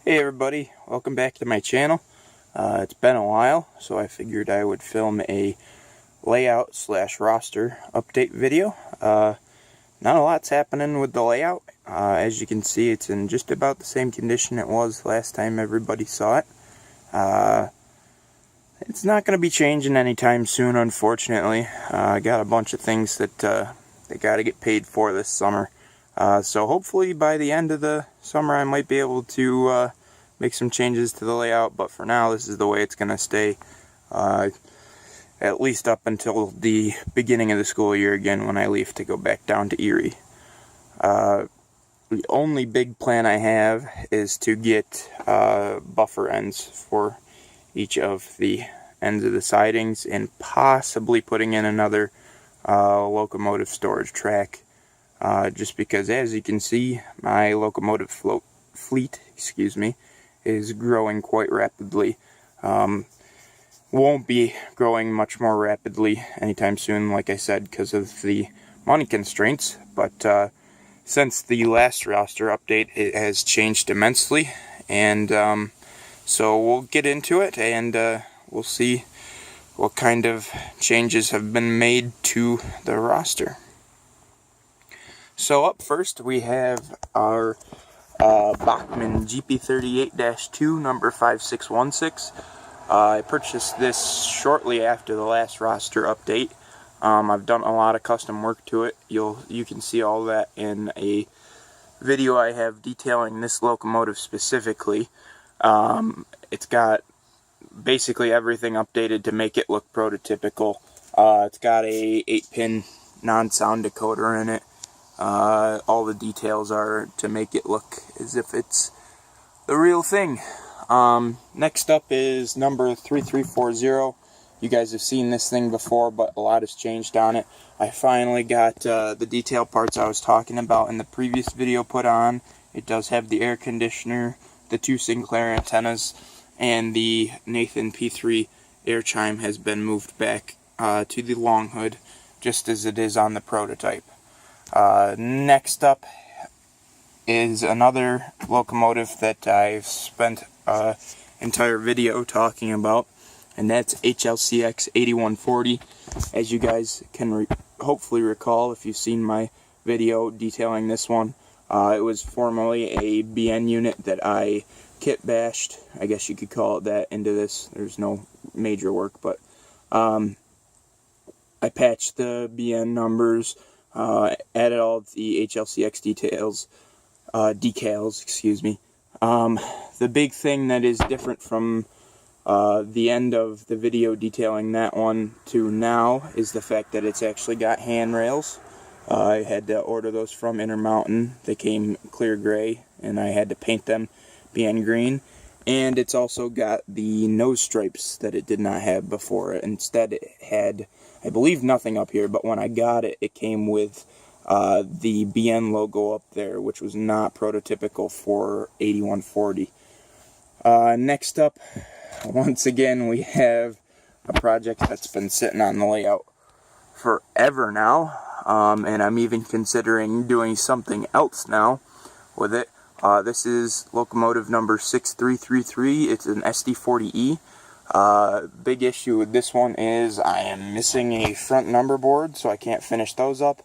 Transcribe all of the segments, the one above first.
Hey everybody, welcome back to my channel. It's been a while, so I figured I would film a layout / roster update video. Not a lot's happening with the layout. As you can see, it's in just about the same condition it was last time everybody saw it. It's not going to be changing anytime soon, unfortunately. I got a bunch of things that they got to get paid for this summer. So hopefully by the end of the summer I might be able to make some changes to the layout, but for now this is the way it's going to stay, at least up until the beginning of the school year again when I leave to go back down to Erie. The only big plan I have is to get buffer ends for each of the ends of the sidings and possibly putting in another locomotive storage track. Just because, as you can see, my locomotive fleet, is growing quite rapidly. Won't be growing much more rapidly anytime soon, like I said, because of the money constraints. But since the last roster update, it has changed immensely, and so we'll get into it, and we'll see what kind of changes have been made to the roster. So up first we have our Bachmann GP38-2 number 5616. I purchased this shortly after the last roster update. I've done a lot of custom work to it. You can see all that in a video I have detailing this locomotive specifically. It's got basically everything updated to make it look prototypical. It's got a 8-pin non-sound decoder in it. All the details are to make it look as if it's the real thing. Next up is number 3340. You guys have seen this thing before, but a lot has changed on it. I finally got the detail parts I was talking about in the previous video put on. It does have the air conditioner, the 2 Sinclair antennas, and the Nathan P3 air chime has been moved back to the long hood, just as it is on the prototype. Next up is another locomotive that I've spent an entire video talking about, and that's HLCX 8140. As you guys can hopefully recall if you've seen my video detailing this one, it was formerly a BN unit that I kit bashed, I guess you could call it that, into this. There's no major work, but I patched the BN numbers, added all of the HLCX decals, excuse me. The big thing that is different from the end of the video detailing that one to now is the fact that it's actually got handrails. I had to order those from Intermountain. They came clear gray, and I had to paint them BN green. And it's also got the nose stripes that it did not have before. Instead, it had, I believe, nothing up here, but when I got it, it came with the BN logo up there, which was not prototypical for 8140. Next up, once again, we have a project that's been sitting on the layout forever now, and I'm even considering doing something else now with it. This is locomotive number 6333. It's an SD40E. Big issue with this one is I am missing a front number board, so I can't finish those up,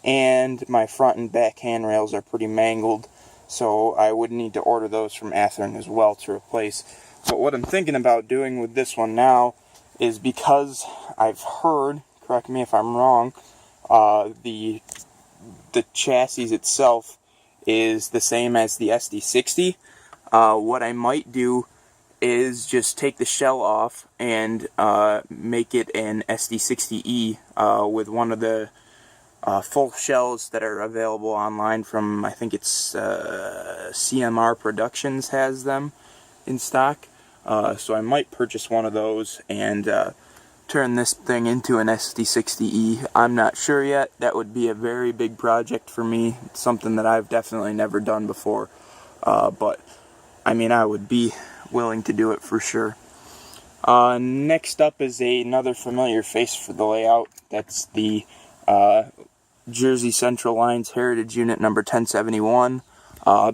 and my front and back handrails are pretty mangled, so I would need to order those from Athearn as well to replace. But what I'm thinking about doing with this one now is, because I've heard, correct me if I'm wrong, the chassis itself is the same as the SD60. What I might do is just take the shell off and make it an SD60E with one of the full shells that are available online from, I think it's CMR Productions has them in stock. So I might purchase one of those and turn this thing into an SD60E. I'm not sure yet. That would be a very big project for me. It's something that I've definitely never done before. But, I mean, I would be willing to do it for sure. Next up is another familiar face for the layout. That's the Jersey Central Line's Heritage Unit number 1071.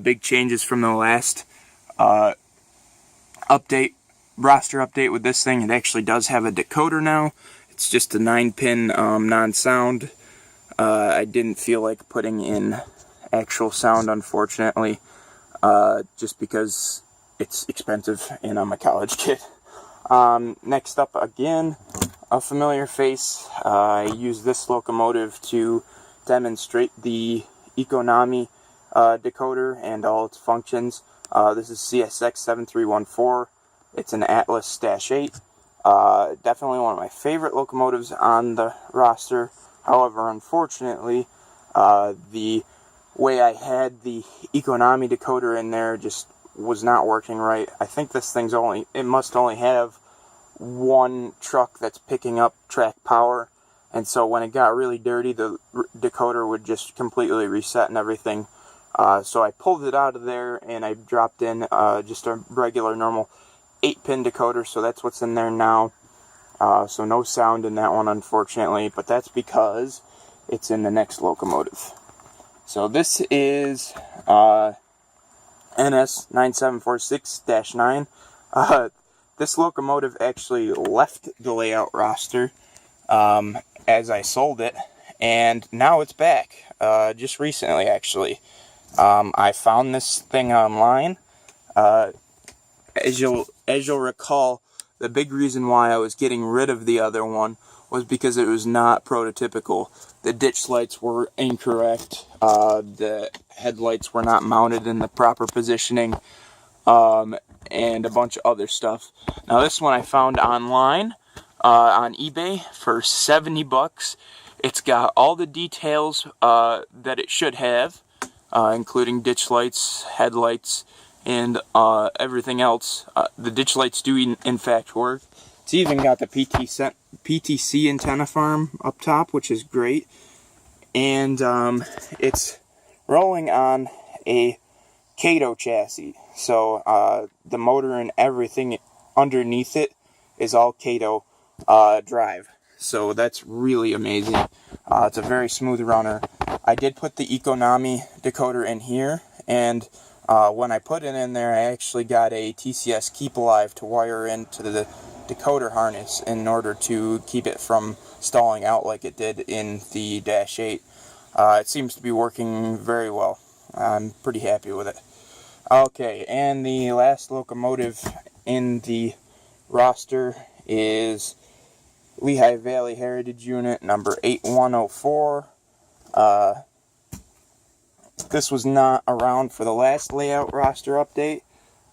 Big changes from the last roster update with this thing. It actually does have a decoder now. It's just a 9-pin non-sound. I didn't feel like putting in actual sound, unfortunately, just because it's expensive and I'm a college kid. Next up, again, a familiar face. I use this Locomotive to demonstrate the Economy decoder and all its functions. This is CSX 7314. It's an Atlas-8. Definitely one of my favorite locomotives on the roster. However, unfortunately, the way I had the Economy decoder in there just was not working right. I think this thing's it must only have one truck that's picking up track power, and so when it got really dirty, the decoder would just completely reset and everything. So I pulled it out of there and I dropped in just a regular normal 8-pin decoder, so that's what's in there now. So no sound in that one, unfortunately, but that's because it's in the next Locomotive. So this is NS9746-9. This Locomotive actually left the layout roster as I sold it, and now it's back, just recently actually. I found this thing online. As you'll recall, the big reason why I was getting rid of the other one was because it was not prototypical. The ditch lights were incorrect. The headlights were not mounted in the proper positioning, and a bunch of other stuff. Now this one I found online on eBay for 70 bucks. It's got all the details that it should have, including ditch lights, headlights, and everything else. The ditch lights do in fact work. It's even got the PTC antenna farm up top, which is great. And it's rolling on a Kato chassis. So the motor and everything underneath it is all Kato drive. So that's really amazing. It's a very smooth runner. I did put the Economy decoder in here, and when I put it in there, I actually got a TCS Keep Alive to wire into the decoder harness in order to keep it from stalling out like it did in the Dash 8. It seems to be working very well. I'm pretty happy with it. Okay, and the last Locomotive in the roster is Lehigh Valley Heritage Unit number 8104. This was not around for the last layout roster update,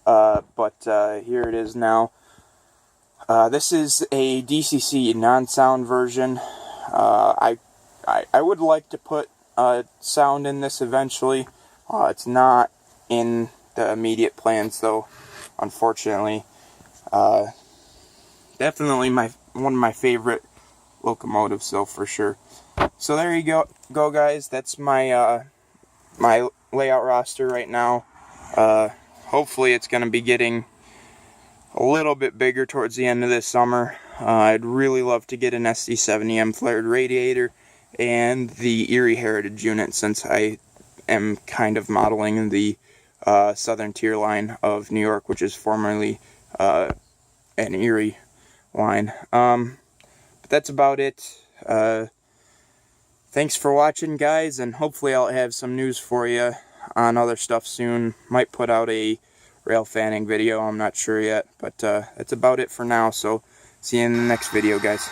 but here it is now. This is a DCC non-sound version. I would like to put sound in this eventually. It's not in the immediate plans though, unfortunately. Definitely one of my favorite locomotives though, for sure. So there you go guys. That's my my layout roster right now. Hopefully it's going to be getting a little bit bigger towards the end of this summer. I'd really love to get an SD70M flared radiator and the Erie Heritage unit, since I am kind of modeling the Southern Tier line of New York, which is formerly an Erie line. But that's about it. Thanks for watching, guys, and hopefully I'll have some news for you on other stuff soon. Might put out a rail fanning video, I'm not sure yet, but that's about it for now, so see you in the next video, guys.